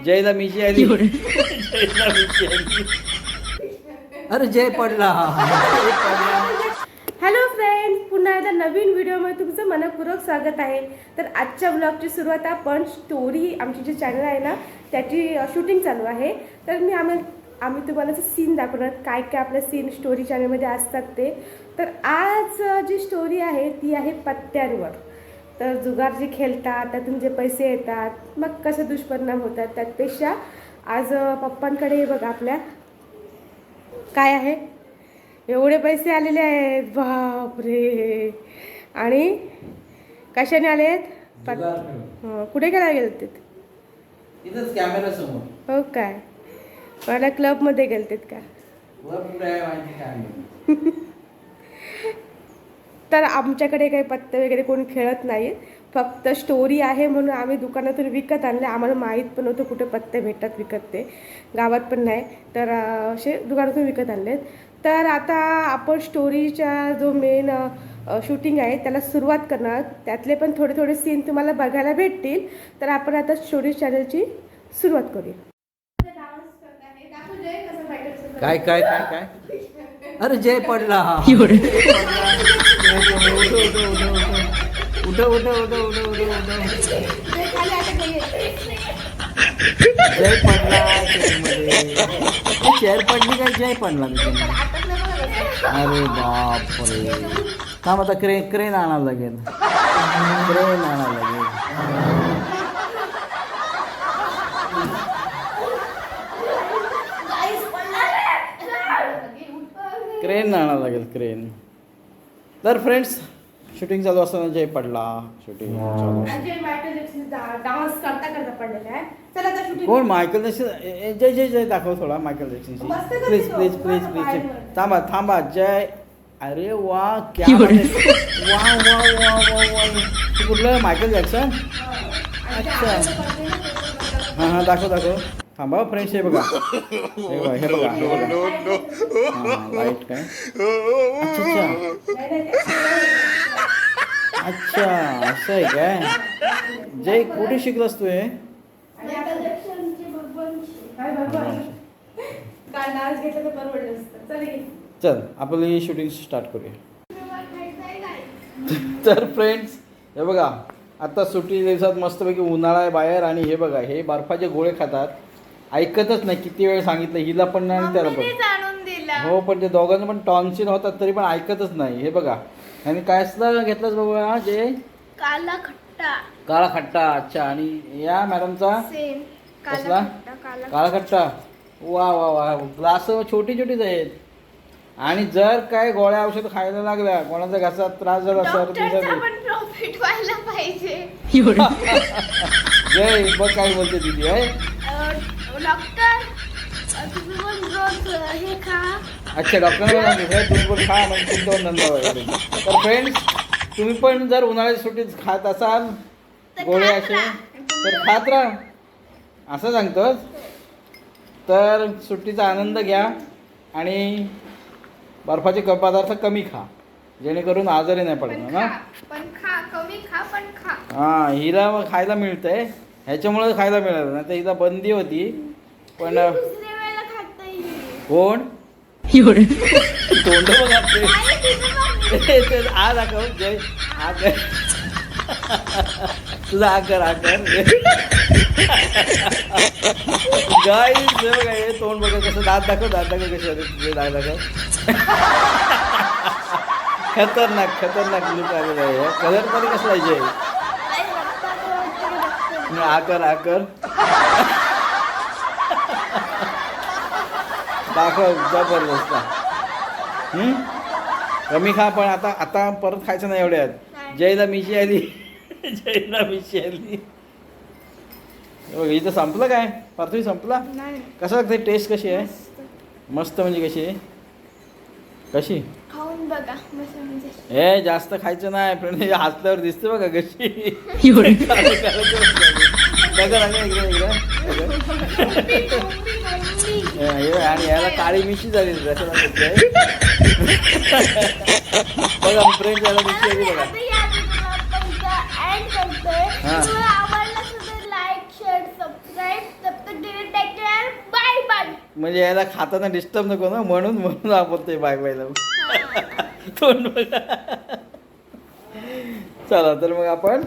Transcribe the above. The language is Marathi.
जयला मिशी आली. जयला मिशी आली. अरे जय पडला. हॅलो फ्रेंड्स, पुन्हा एकदा नवीन व्हिडिओमध्ये तुमचं मनपूर्वक स्वागत आहे. तर आजच्या ब्लॉगची सुरुवात आपण स्टोरी, आमची जी चॅनल आहे ना त्याची शूटिंग चालू आहे. तर आम्ही तुम्हाला सीन दाखवणार, काय काय आपल्या सीन स्टोरी चॅनलमध्ये असतात ते. तर आज जी स्टोरी आहे ती आहे पत्त्यांवर. तर जुगार जे खेळतात त्यातून जे पैसे येतात मग कसे दुष्परिणाम होतात, त्यापेक्षा आज पप्पांकडे हे बघा आपल्या काय आहे, एवढे पैसे आलेले आहेत, बापरे. आणि कशाने आलेत? कुठे गेला गेलते? इथंच कॅमेरा समोर. हो काय, मला क्लबमध्ये गेलतेत का? तर आमच्याकडे काही पत्ते वगैरे कोणी खेळत नाही, फक्त स्टोरी आहे म्हणून आम्ही दुकानातून विकत आणले. आम्हाला माहीत पण नव्हतं कुठे पत्ते भेटतात विकत, ते गावात पण नाही, तर असे दुकानातून विकत आणलेत. तर आता आपण स्टोरीच्या जो मेन शूटिंग आहे त्याला सुरुवात करणार. त्यातले पण थोडे थोडे सीन तुम्हाला बघायला भेटतील. तर आपण आता स्टोरी चॅनलची सुरुवात करूया. काय काय काय काय अरे जय पडला. उठ उठ उठ उठ उठ उठ. जय पडला. चेअर पडली काय जय पडला? अरे बापरे. थांब आता क्रेन आणायला लागेल. क्रेन आणायला लागेल. क्रेन आणायला लागेल, क्रेन. तर फ्रेंड्स, शूटिंग चालू असताना जय पडला. शूटिंग चालू. डान्स करता करता पडलेला आहे. चला आता शूटिंग. कोण? Michael Jackson. जय जय जय दाखव थोडा मायकल जॅक्सनची. Please please please please. थांबा थांबा. जय. अरे वा, क्या वा वा वा वा वा. तू कुठलं? Michael Jackson. अच्छा. हां हां, दाखव दाखव. थांबा फ्रेंड्स, हे बघा हे बघा हे बघा हे बघा. हां, लाईट काय. अच्छा अच्छा, असं आहे काय? जय कुठे शिकलास तू हे? चल आपली शूटिंग स्टार्ट करूया. तर फ्रेंड्स, हे बघा आता सुट्टी दिवसात मस्तपैकी उन्हाळा आहे बाहेर, आणि हे बघा हे बर्फाचे गोळे खातात. ऐकतच नाही, किती वेळ सांगितलं हिला पण नाही आणि त्याला पण. हो, पण ते दोघांना पण टॉन्सिल होतात तरी पण ऐकतच नाही. हे बघा, आणि काय असलं घेतलंच बाबा? जे काला खट्टा. काळा खट्टा. अच्छा. आणि या मॅडमचा कसला? काळा खट्टा. वा वा वा. ग्लास छोटी छोटीच आहेत. आणि जर काय गोळ्या औषध खायला लागल्या, कोणाचा घशात त्रास झाला, सर्दीसाठी प्रॉफिट व्हायला पाहिजे. जय बघ काय बोलते दीदी. आहे डॉक्टर, तुम्ही पण रोज हे खा. अच्छा, डॉक्टरांना दूध खा म्हणजे तुमच्यावर नंदा वगैरे. तर फ्रेंड्स, तुम्ही पण जर उन्हाळ्याच्या सुट्टीत खात असाल गोळे असे, तर खात राहा असं सांगतोस. तर सुट्टीचा आनंद घ्या आणि बर्फाचे पदार्थ कमी खा, जेणेकरून आजारी नाही पडणार ना. पण खा, कमी खा पण खा. हां, हिला मग खायला मिळतंय, ह्याच्यामुळे खायला मिळालं ना. तर हिला बंदी होती पण. दुसऱ्या वेळेला खाता येईल. कोण? तोंड बघ आपले. आ दाखव जय. आ कर तुझा. आ कर आ कर. गाईस हे बघा, हे तोंड बघा कसं. दात दाखव, दात दाखव कसे होते तुझे दात दाखव. खतरनाक खतरनाक लुक आलेला आहे. कलर तरी कसला आहे जय? आकर आकर दाखव. जबरदस्त. कमी खा, पण आता आता परत खायचं नाही एवढ्यात. जयला मिशी आली. जयला मिशी आली. इथं संपलं काय? पार्थवी संपला. कसं लागते? टेस्ट कशी आहे? मस्त. म्हणजे कशी आहे? कशी? खाऊन बघा. म्हणजे हे जास्त खायचं नाही फ्रेंड. हसल्यावर दिसते बघा कशी. आणि याला काळी मिशी झाली. बघा फ्रेंड, याला मिशी आली बघा. आवडलं लाईक शेअर सबस्क्राईब. तब तक म्हणजे याला खाताना डिस्टर्ब नको ना, म्हणून म्हणून आपण ते बाय बायला तोंड बघा. चला तर मग आपण